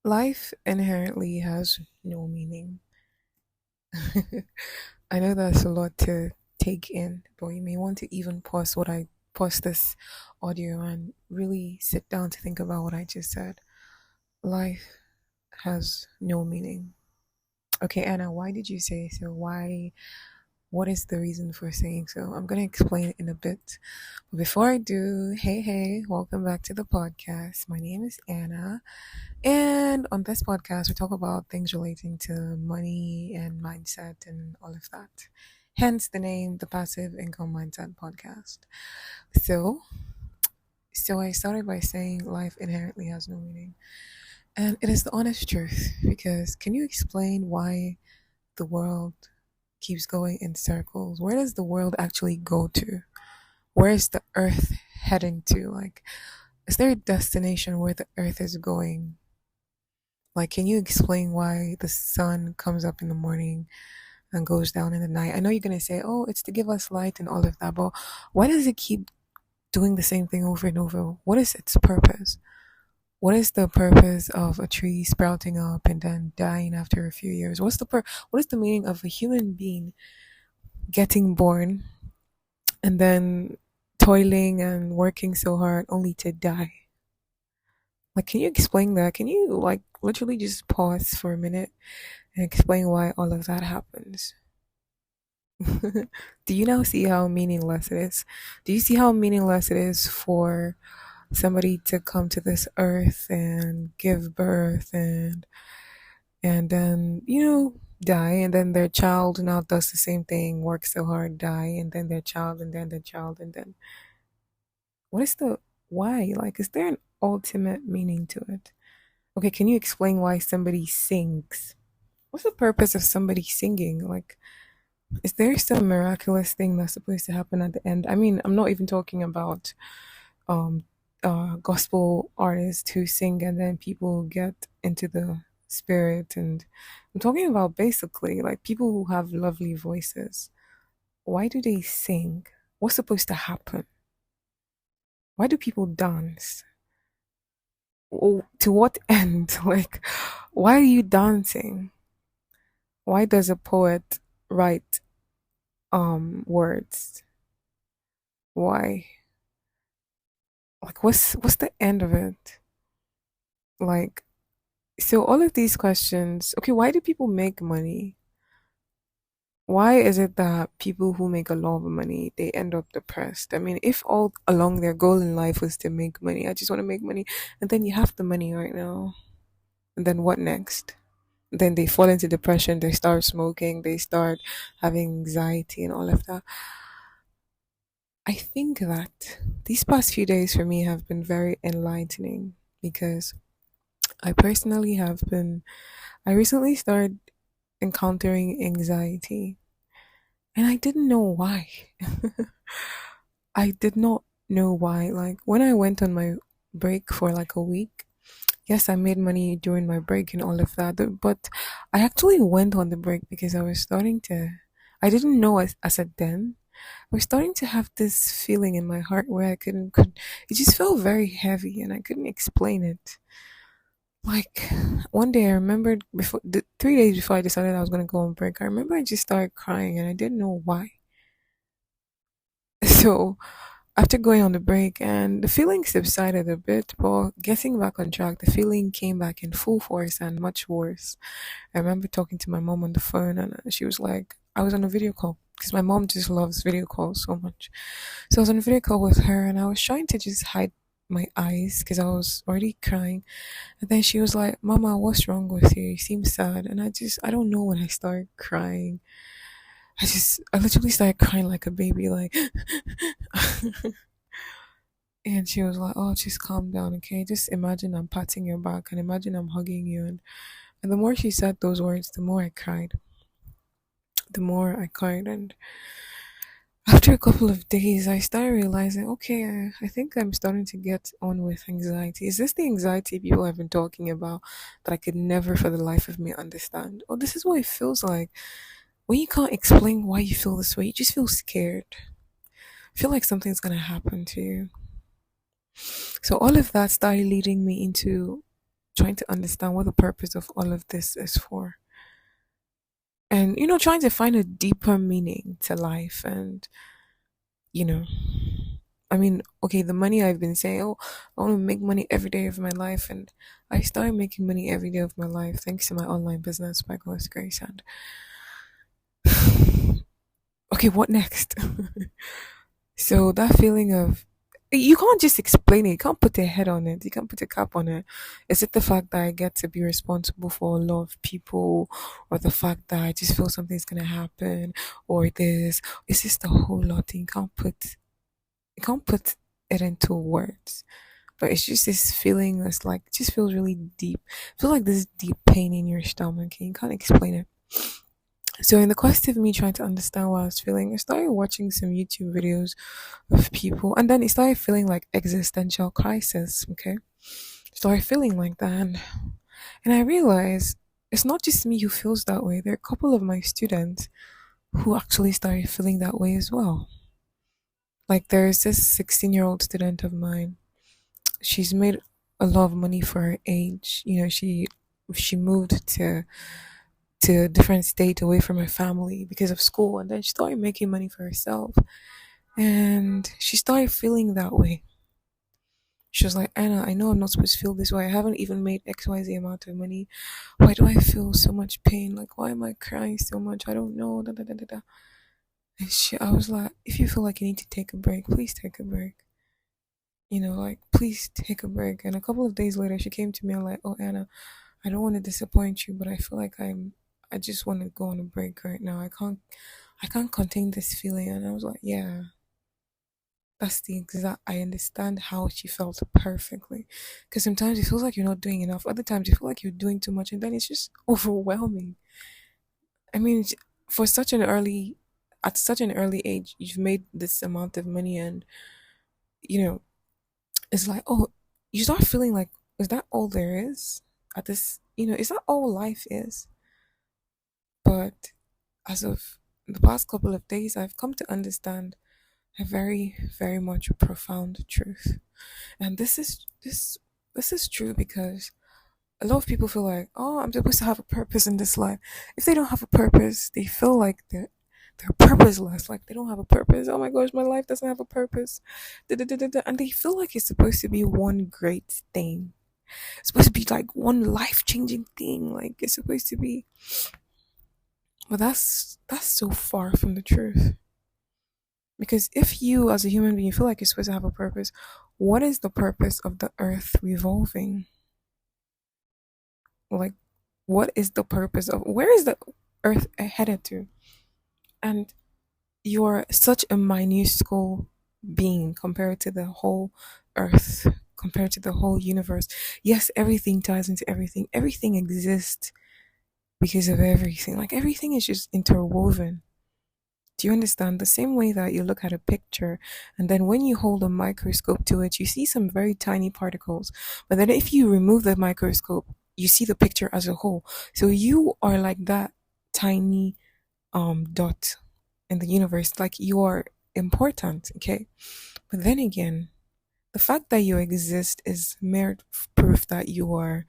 Life inherently has no meaning. I know that's a lot to take in, but you may want to even pause this audio and really sit down to think about what I just said. Life has no meaning. Okay, Anna, why did you say so? What is the reason for saying so? I'm gonna explain it in a bit. But before I do, hey, welcome back to the podcast. My name is Anna. And on this podcast, we talk about things relating to money and mindset and all of that. Hence the name, the Passive Income Mindset Podcast. So, so I started by saying life inherently has no meaning. And it is the honest truth because can you explain why the world keeps going in circles? Where does the world actually go to? Where is the earth heading to? Like, is there a destination where the earth is going? Like, can you explain why the sun comes up in the morning and goes down in the night? I know you're going to say, oh, it's to give us light and all of that, but why does it keep doing the same thing over and over? What is its purpose? What is the purpose of a tree sprouting up and then dying after a few years? What is the meaning of a human being getting born and then toiling and working so hard only to die? Like, can you explain that? Can you like literally just pause for a minute and explain why all of that happens? Do you now see how meaningless it is? Do you see how meaningless it is for somebody to come to this earth and give birth and then, die, and then their child now does the same thing, works so hard, die, and then their child and then their child and then what is the why? Like, is there an ultimate meaning to it? Okay, can you explain why somebody sings? What's the purpose of somebody singing? Like, is there some miraculous thing that's supposed to happen at the end? I mean, I'm not even talking about um gospel artists who sing and then people get into the spirit, and I'm talking about basically like people who have lovely voices. Why do they sing? What's supposed to happen? Why do people dance? To what end? Like, why are you dancing? Why does a poet write words? Why? Like, what's the end of it? Like, so all of these questions, okay, why do people make money? Why is it that people who make a lot of money, they end up depressed? I mean, if all along their goal in life was to make money, I just want to make money, and then you have the money right now, and then what next? Then they fall into depression, they start smoking, they start having anxiety and all of that. I think that these past few days for me have been very enlightening because I personally have been, I recently started encountering anxiety and I didn't know why. I did not know why. Like when I went on my break for like a week, yes, I made money during my break and all of that, but I actually went on the break because I was starting to, I didn't know as a then. I was starting to have this feeling in my heart where it just felt very heavy and I couldn't explain it. Like one day I remembered 3 days before I decided I was going to go on break, I remember I just started crying and I didn't know why. So after going on the break and the feeling subsided a bit, but getting back on track, the feeling came back in full force and much worse. I remember talking to my mom on the phone and she was like, I was on a video call because my mom just loves video calls so much. So I was on a video call with her and I was trying to just hide my eyes because I was already crying. And then she was like, Mama, what's wrong with you? You seem sad. And I don't know when I started crying. I literally started crying like a baby, like, and she was like, oh, just calm down, okay? Just imagine I'm patting your back and imagine I'm hugging you. And the more she said those words, the more I cried. The more I cried. And after a couple of days, I started realizing, okay, I think I'm starting to get on with anxiety. Is this the anxiety people have been talking about that I could never for the life of me understand? Oh, this is what it feels like. When you can't explain why you feel this way, you just feel scared. Feel like something's gonna happen to you. So all of that started leading me into trying to understand what the purpose of all of this is for. And, trying to find a deeper meaning to life. And, you know, I mean, okay, the money I've been saying, oh, I want to make money every day of my life. And I started making money every day of my life thanks to my online business by God's grace. And, okay, what next? So that feeling of, you can't just explain it. You can't put a head on it. You can't put a cap on it. Is it the fact that I get to be responsible for a lot of people, or the fact that I just feel something's gonna happen, or this? It's just a whole lot. You can't put it into words. But it's just this feeling that's like, just feels really deep. Feel like this deep pain in your stomach, and you can't explain it. So in the quest of me trying to understand what I was feeling, I started watching some YouTube videos of people, and then it started feeling like existential crisis. Okay, started feeling like that, and I realized it's not just me who feels that way. There are a couple of my students who actually started feeling that way as well. Like there's this 16-year-old student of mine. She's made a lot of money for her age. She moved to a different state away from her family because of school, and then she started making money for herself, and she started feeling that way. She was like, Anna, I know I'm not supposed to feel this way. I haven't even made XYZ amount of money. Why do I feel so much pain? Like, why am I crying so much? I don't know. Da, da, da, da, da. I was like, if you feel like you need to take a break, please take a break. Like, please take a break. And a couple of days later, she came to me and like, oh, Anna, I don't want to disappoint you, but I feel like I just want to go on a break right now. I can't contain this feeling. And I was like, yeah, that's the exact, I understand how she felt perfectly. Because sometimes it feels like you're not doing enough. Other times you feel like you're doing too much, and then it's just overwhelming. I mean, for at such an early age, you've made this amount of money, and, you know, it's like, oh, you start feeling like, is that all there is at this? Is that all life is? But as of the past couple of days, I've come to understand a very, very much profound truth. And this is true because a lot of people feel like, oh, I'm supposed to have a purpose in this life. If they don't have a purpose, they feel like they're purposeless, like they don't have a purpose. Oh my gosh, my life doesn't have a purpose. Da, da, da, da, da. And they feel like it's supposed to be one great thing. It's supposed to be like one life changing thing. Like it's supposed to be. But that's so far from the truth. Because if you as a human being feel like you're supposed to have a purpose, what is the purpose of the earth revolving? Like, what is the purpose of, where is the earth headed to? And you're such a minuscule being compared to the whole earth, compared to the whole universe. Yes, everything ties into everything. Everything exists because of everything. Like everything is just interwoven. Do you understand? The same way that you look at a picture, and then when you hold a microscope to it, you see some very tiny particles. But then if you remove the microscope, you see the picture as a whole. So you are like that tiny dot in the universe. Like you are important, okay? But then again, the fact that you exist is mere proof that you are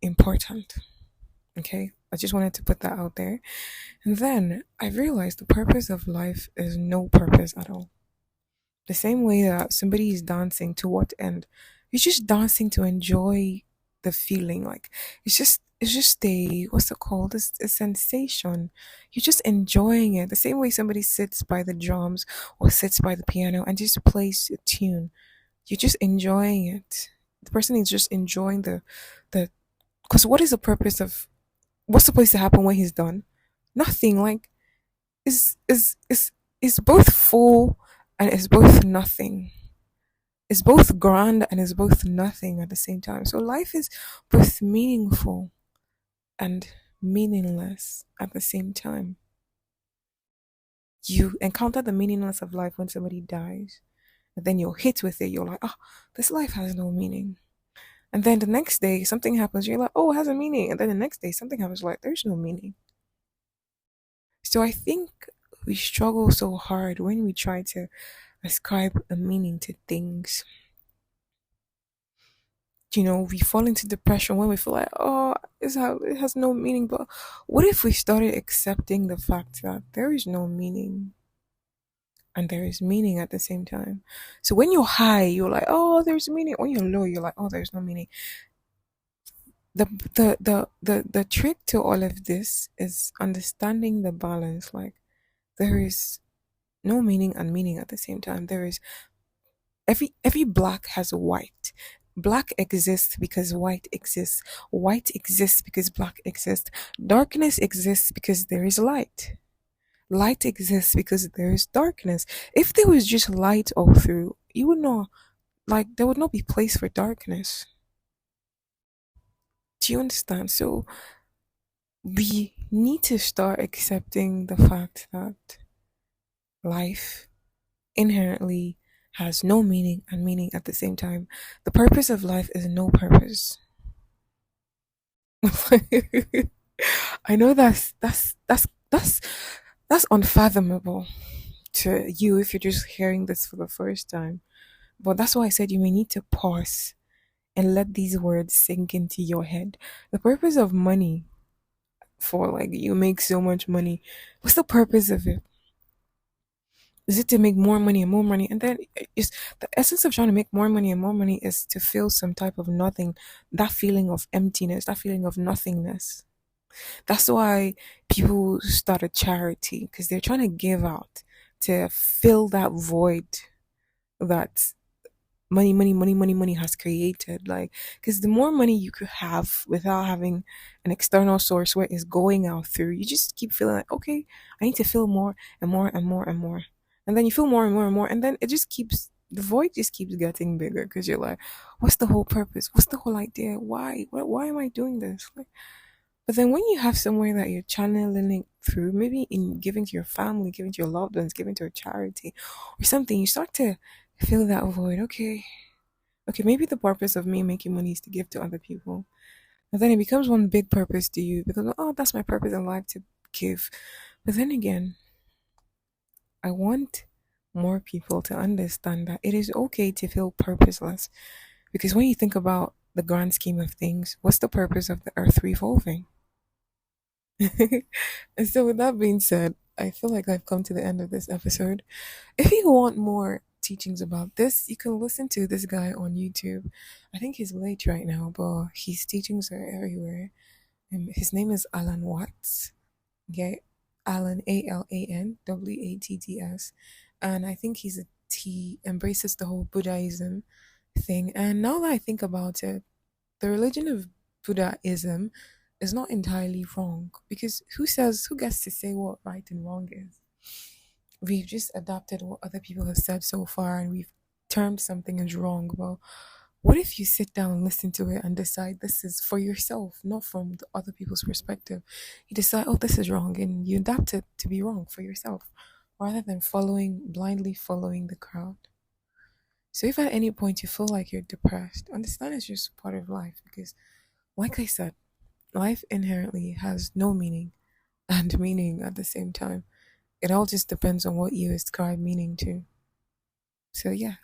important. Okay? I just wanted to put that out there. And then I realized the purpose of life is no purpose at all. The same way that somebody is dancing to what end? You're just dancing to enjoy the feeling. Like it's just a, what's it called? It's a sensation. You're just enjoying it. The same way somebody sits by the drums or sits by the piano and just plays a tune. You're just enjoying it. The person is just enjoying the because what is the purpose of, what's supposed to happen when he's done? Nothing. Like is both full and is both nothing. It's both grand and is both nothing at the same time. So life is both meaningful and meaningless at the same time. You encounter the meaningless of life when somebody dies, and then you're hit with it. You're like, oh, this life has no meaning. And then the next day something happens, you're like, oh, it has a meaning. And then the next day something happens, like there's no meaning. So I think we struggle so hard when we try to ascribe a meaning to things. we fall into depression when we feel like, oh, it has no meaning. But what if we started accepting the fact that there is no meaning and there is meaning at the same time? So when you're high, you're like, oh, there's meaning. When you're low, you're like, oh, there's no meaning. The trick to all of this is understanding the balance. Like there is no meaning and meaning at the same time. There is every black has white. Black exists because white exists. White exists because black exists. Darkness exists because there is light. Light exists because there is darkness. If there was just light all through, you would not, like, there would not be place for darkness. Do you understand? So we need to start accepting the fact that life inherently has no meaning and meaning at the same time. The purpose of life is no purpose. I know that's unfathomable to you if you're just hearing this for the first time. But that's why I said you may need to pause and let these words sink into your head. The purpose of money, for like you make so much money, what's the purpose of it? Is it to make more money and more money? And then is the essence of trying to make more money and more money is to feel some type of nothing, that feeling of emptiness, that feeling of nothingness. That's why people start a charity because they're trying to give out to fill that void that money has created. Like, because the more money you could have without having an external source where it's going out through, you just keep feeling like, okay, I need to feel more and more and more and more. And then you feel more and more and more. And then it just keeps, the void just keeps getting bigger because you're like, what's the whole purpose? What's the whole idea? Why? Why am I doing this? Like, but then when you have somewhere that you're channeling it through, maybe in giving to your family, giving to your loved ones, giving to a charity or something, you start to feel that void. Okay, maybe the purpose of me making money is to give to other people. And then it becomes one big purpose to you because, oh, that's my purpose in life to give. But then again, I want more people to understand that it is okay to feel purposeless. Because when you think about the grand scheme of things, what's the purpose of the earth revolving? And so, with that being said, I feel like I've come to the end of this episode. If you want more teachings about this, you can listen to this guy on YouTube. I think he's late right now, but his teachings are everywhere. His name is Alan Watts. Okay, Alan AlanWatts, and I think he embraces the whole Buddhism thing. And now that I think about it, the religion of Buddhism is not entirely wrong because who gets to say what right and wrong is? We've just adapted what other people have said so far and we've termed something as wrong. Well, what if you sit down and listen to it and decide this is for yourself, not from the other people's perspective? You decide, oh, this is wrong, and you adapt it to be wrong for yourself rather than blindly following the crowd. So if at any point you feel like you're depressed, understand it's just part of life because, like I said, life inherently has no meaning and meaning at the same time. It all just depends on what you ascribe meaning to. So, yeah,